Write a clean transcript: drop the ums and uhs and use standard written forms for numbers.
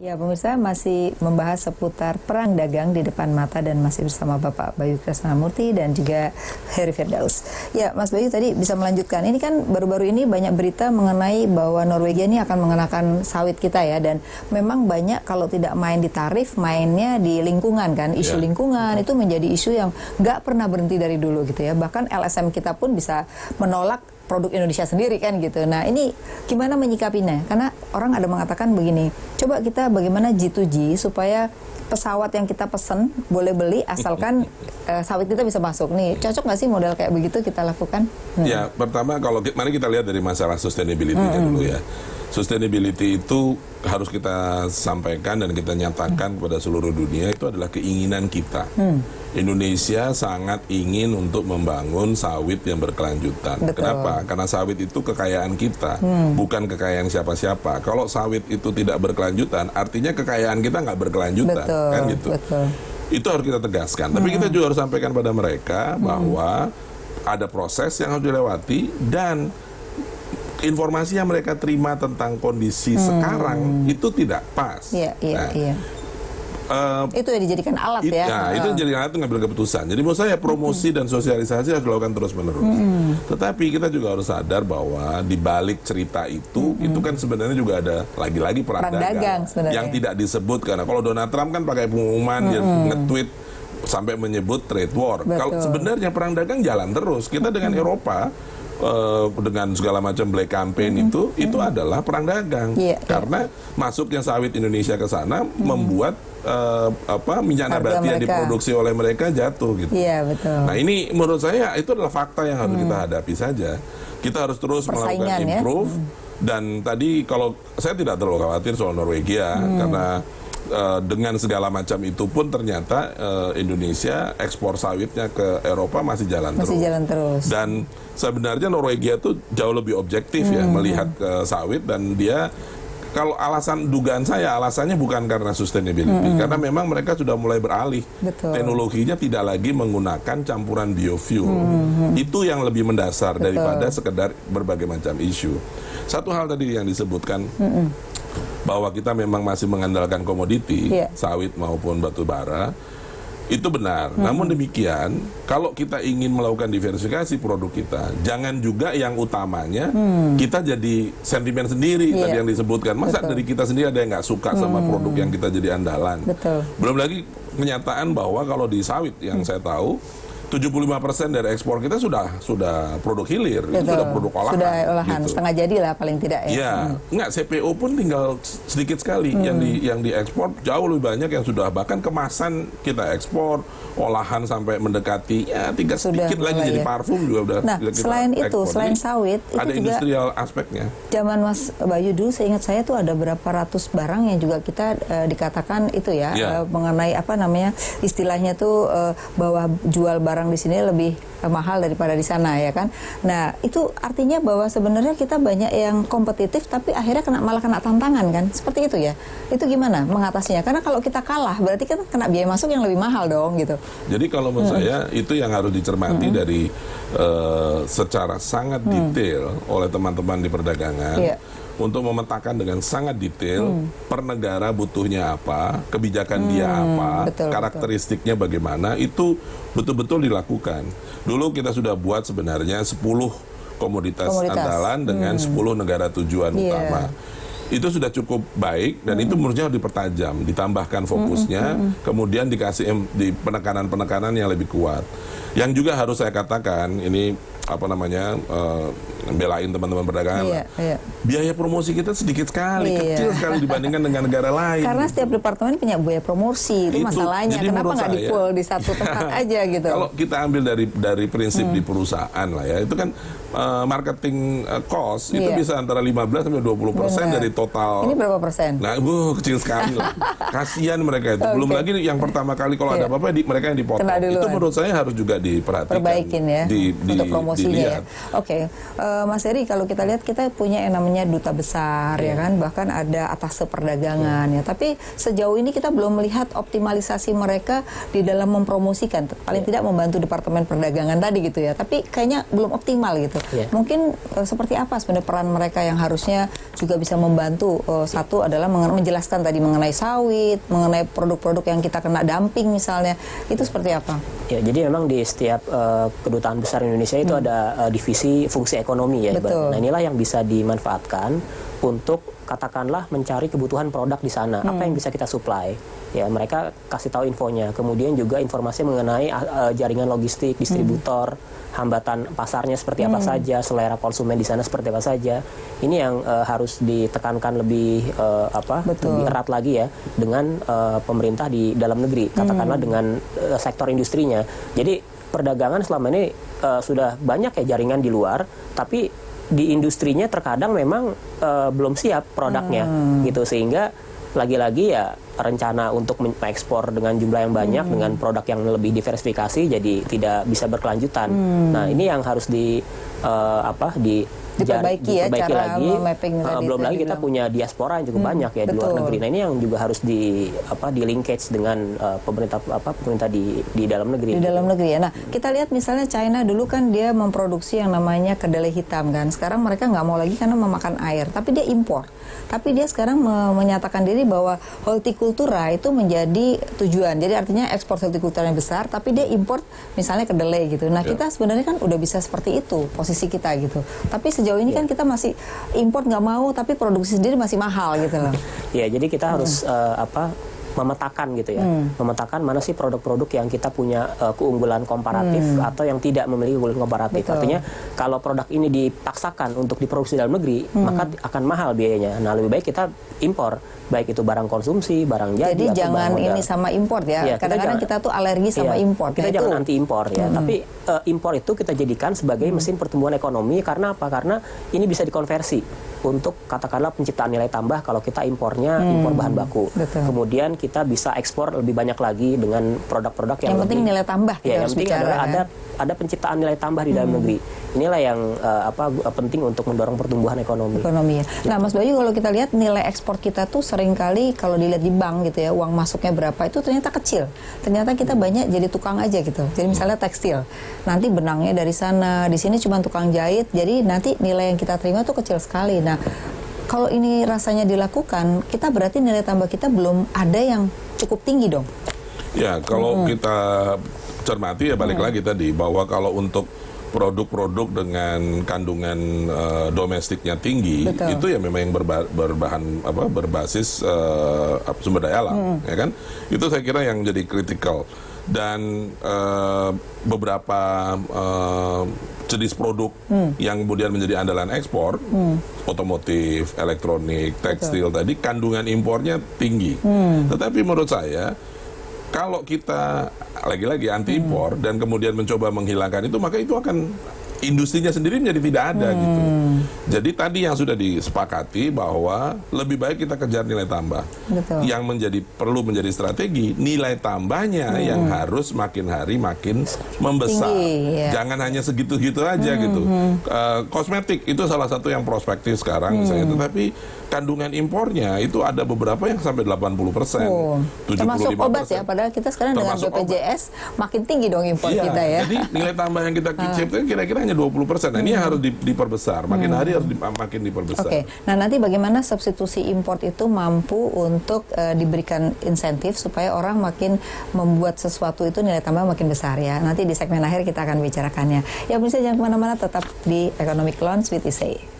Ya, pemirsa masih membahas seputar perang dagang di depan mata dan masih bersama Bapak Bayu Krisnamurti dan juga Heri Firdaus. Ya, Mas Bayu tadi bisa melanjutkan. Ini kan baru-baru ini banyak berita mengenai bahwa Norwegia ini akan mengenakan sawit kita ya, dan memang banyak kalau tidak main di tarif, mainnya di lingkungan kan. Isu lingkungan itu menjadi isu yang nggak pernah berhenti dari dulu gitu ya. Bahkan LSM kita pun bisa menolak produk Indonesia sendiri kan gitu. Nah ini gimana menyikapinya? Karena orang ada mengatakan begini, coba kita bagaimana G2G supaya pesawat yang kita pesen boleh beli asalkan sawit kita bisa masuk. Nih cocok nggak sih model kayak begitu kita lakukan? Ya pertama kalau mari kita lihat dari masalah sustainability-nya dulu ya. Sustainability itu harus kita sampaikan dan kita nyatakan kepada seluruh dunia, itu adalah keinginan kita. Indonesia sangat ingin untuk membangun sawit yang berkelanjutan. Betul. Kenapa? Karena sawit itu kekayaan kita, bukan kekayaan siapa-siapa. Kalau sawit itu tidak berkelanjutan, artinya kekayaan kita nggak berkelanjutan. Betul, kan gitu. betul. Itu harus kita tegaskan. Tapi kita juga harus sampaikan pada mereka bahwa ada proses yang harus dilewati, dan informasi yang mereka terima tentang kondisi sekarang itu tidak pas. Iya, iya, iya. Itu yang dijadikan alat ya. Nah, itu jadi alat untuk ngambil keputusan. Jadi menurut saya promosi dan sosialisasi harus dilakukan terus-menerus. Tetapi kita juga harus sadar bahwa di balik cerita itu kan sebenarnya juga ada lagi-lagi perang dagang yang tidak disebut. Karena kalau Donald Trump kan pakai pengumuman, dia nge-tweet sampai menyebut trade war. Kalau sebenarnya perang dagang jalan terus. Kita dengan Eropa dengan segala macam black campaign itu adalah perang dagang. Karena masuknya sawit Indonesia ke sana membuat minyak nabati yang diproduksi oleh mereka jatuh gitu. Iya, betul. Nah ini menurut saya itu adalah fakta yang harus kita hadapi saja. Kita harus terus melakukan improve. Dan tadi kalau saya tidak terlalu khawatir soal Norwegia karena dengan segala macam itu pun ternyata Indonesia ekspor sawitnya ke Eropa masih jalan terus. Dan sebenarnya Norwegia tuh jauh lebih objektif ya melihat ke sawit, dan dia kalau dugaan saya alasannya bukan karena sustainability, karena memang mereka sudah mulai beralih. Teknologinya tidak lagi menggunakan campuran biofuel. Itu yang lebih mendasar daripada sekedar berbagai macam isu. Satu hal tadi yang disebutkan bahwa kita memang masih mengandalkan komoditi, sawit maupun batu bara, itu benar. Namun demikian, kalau kita ingin melakukan diversifikasi produk kita, jangan juga yang utamanya kita jadi sentimen sendiri tadi yang disebutkan. Masa dari kita sendiri ada yang nggak suka sama produk yang kita jadi andalan. Belum lagi kenyataan bahwa kalau di sawit yang saya tahu, 75% dari ekspor kita sudah produk hilir, itu sudah produk olahan. Sudah olahan, gitu. Setengah jadi lah paling tidak ya. Iya, enggak, CPO pun tinggal sedikit sekali yang diekspor, jauh lebih banyak yang sudah, bahkan kemasan kita ekspor, olahan sampai mendekati tinggal sedikit lagi jadi parfum juga udah. Nah, selain itu, selain sawit, ada itu industrial aspeknya. Zaman Mas Bayu dulu, seingat saya tuh ada berapa ratus barang yang juga kita dikatakan itu ya, mengenai apa namanya istilahnya tuh bahwa jual barang di sini lebih mahal daripada di sana ya kan. Nah itu artinya bahwa sebenarnya kita banyak yang kompetitif tapi akhirnya malah kena tantangan kan, seperti itu ya. Itu gimana mengatasinya? Karena kalau kita kalah berarti kan kena biaya masuk yang lebih mahal dong gitu. Jadi kalau menurut saya itu yang harus dicermati dari secara sangat detail oleh teman-teman di perdagangan. Untuk memetakan dengan sangat detail per negara butuhnya apa, kebijakan dia apa, karakteristiknya bagaimana, itu betul-betul dilakukan. Dulu kita sudah buat sebenarnya 10 komoditas andalan dengan 10 negara tujuan utama. Itu sudah cukup baik, dan itu menurutnya harus dipertajam, ditambahkan fokusnya, kemudian dikasih di penekanan-penekanan yang lebih kuat. Yang juga harus saya katakan, ini apa namanya, belain teman-teman perdagangan, biaya promosi kita sedikit sekali, kecil sekali dibandingkan dengan negara lain. Karena setiap departemen punya biaya promosi, itu masalahnya. Kenapa nggak di-pool di satu tempat aja gitu? Kalau kita ambil dari prinsip di perusahaan lah ya, itu kan marketing cost itu bisa antara 15 sampai 20% dari total. Ini berapa persen? Nah, kecil sekali lah. Kasihan mereka itu. Belum lagi yang pertama kali kalau ada apa-apa mereka yang dipotong. Itu menurut saya harus juga diperhatikan. Perbaikin ya, untuk promosinya ya. Oke. Mas Heri, kalau kita lihat kita punya yang namanya duta besar ya kan, bahkan ada atas perdagangan ya. Tapi sejauh ini kita belum melihat optimalisasi mereka di dalam mempromosikan, paling tidak membantu Departemen Perdagangan tadi gitu ya. Tapi kayaknya belum optimal gitu. Mungkin seperti apa sebenarnya peran mereka yang harusnya juga bisa membantu? Satu adalah menjelaskan tadi mengenai sawit, mengenai produk-produk yang kita kena dumping misalnya. Itu seperti apa? Ya, jadi memang di setiap kedutaan besar Indonesia itu ada divisi fungsi ekonomi ya. Nah, inilah yang bisa dimanfaatkan untuk katakanlah mencari kebutuhan produk di sana, apa yang bisa kita supply. Ya, mereka kasih tahu infonya. Kemudian juga informasi mengenai jaringan logistik, distributor, hambatan pasarnya seperti apa saja, selera konsumen di sana seperti apa saja. Ini yang harus ditekankan lebih lebih erat lagi ya dengan pemerintah di dalam negeri, katakanlah dengan sektor industrinya. Jadi perdagangan selama ini sudah banyak ya jaringan di luar, tapi di industrinya terkadang memang belum siap produknya gitu, sehingga lagi-lagi ya rencana untuk mengekspor dengan jumlah yang banyak dengan produk yang lebih diversifikasi jadi tidak bisa berkelanjutan. Nah, ini yang harus diperbaiki ya, cara lagi. Belum lagi kita punya diaspora yang cukup banyak ya di luar negeri. Nah, ini yang juga harus di linkage dengan pemerintah di dalam negeri. Di dalam negeri ya. Nah, kita lihat misalnya China dulu kan dia memproduksi yang namanya kedelai hitam kan. Sekarang mereka nggak mau lagi karena memakan air, tapi dia impor. Tapi dia sekarang menyatakan diri bahwa hortikultura itu menjadi tujuan. Jadi artinya ekspor hortikultura yang besar, tapi dia impor misalnya kedelai gitu. Nah, kita sebenarnya kan udah bisa seperti itu posisi kita gitu. Tapi sejauh ini kan kita masih impor nggak mau, tapi produksi sendiri masih mahal gitu loh. Ya, jadi kita harus memetakan gitu ya, memetakan mana sih produk-produk yang kita punya keunggulan komparatif atau yang tidak memiliki keunggulan komparatif. Artinya kalau produk ini dipaksakan untuk diproduksi dalam negeri, maka akan mahal biayanya. Nah, lebih baik kita impor, baik itu barang konsumsi, barang jadi. Jadi jangan ini sama impor ya. Kadang-kadang kita tuh alergi sama impor. Kita jangan anti impor ya. Tapi impor itu kita jadikan sebagai mesin pertumbuhan ekonomi. Karena apa? Karena ini bisa dikonversi untuk katakanlah penciptaan nilai tambah kalau kita impornya impor bahan baku. Kemudian kita bisa ekspor lebih banyak lagi dengan produk-produk yang penting nilai tambah. Ya, yang penting adalah ada penciptaan nilai tambah di dalam negeri. Inilah yang penting untuk mendorong pertumbuhan ekonomi. Nah, Mas Bayu, kalau kita lihat nilai ekspor kita tuh seringkali kalau dilihat di bank gitu ya, uang masuknya berapa itu ternyata kecil. Ternyata kita banyak jadi tukang aja gitu. Jadi misalnya tekstil, nanti benangnya dari sana, di sini cuma tukang jahit. Jadi nanti nilai yang kita terima tuh kecil sekali. Nah, kalau ini rasanya dilakukan, kita berarti nilai tambah kita belum ada yang cukup tinggi dong. Ya, kalau kita cermati ya balik lagi tadi bahwa kalau untuk produk-produk dengan kandungan domestiknya tinggi, itu ya memang yang berbasis sumber daya alam, ya kan? Itu saya kira yang jadi kritikal. Dan beberapa jenis produk yang kemudian menjadi andalan ekspor, otomotif, elektronik, tekstil tadi kandungan impornya tinggi. Tetapi menurut saya kalau kita lagi-lagi anti impor dan kemudian mencoba menghilangkan itu, maka itu akan industrinya sendiri menjadi tidak ada gitu. Jadi tadi yang sudah disepakati bahwa lebih baik kita kejar nilai tambah. Yang perlu menjadi strategi, nilai tambahnya yang harus makin hari makin membesar. Jangan hanya segitu-gitu aja gitu. Kosmetik itu salah satu yang prospektif sekarang misalnya, tetapi kandungan impornya itu ada beberapa yang sampai 80%, 75%. Termasuk obat ya, padahal kita sekarang dengan BPJS makin tinggi dong impor kita ya. Jadi nilai tambah yang kita ciptakan kira-kira hanya 20%. Nah, ini yang harus diperbesar. Makin hari harus makin diperbesar. Nah, nanti bagaimana substitusi import itu mampu untuk diberikan insentif supaya orang makin membuat sesuatu itu nilai tambah makin besar ya. Nanti di segmen akhir kita akan bicarakannya. Ya, pemirsa jangan kemana-mana, tetap di Economic Lounge with Isay.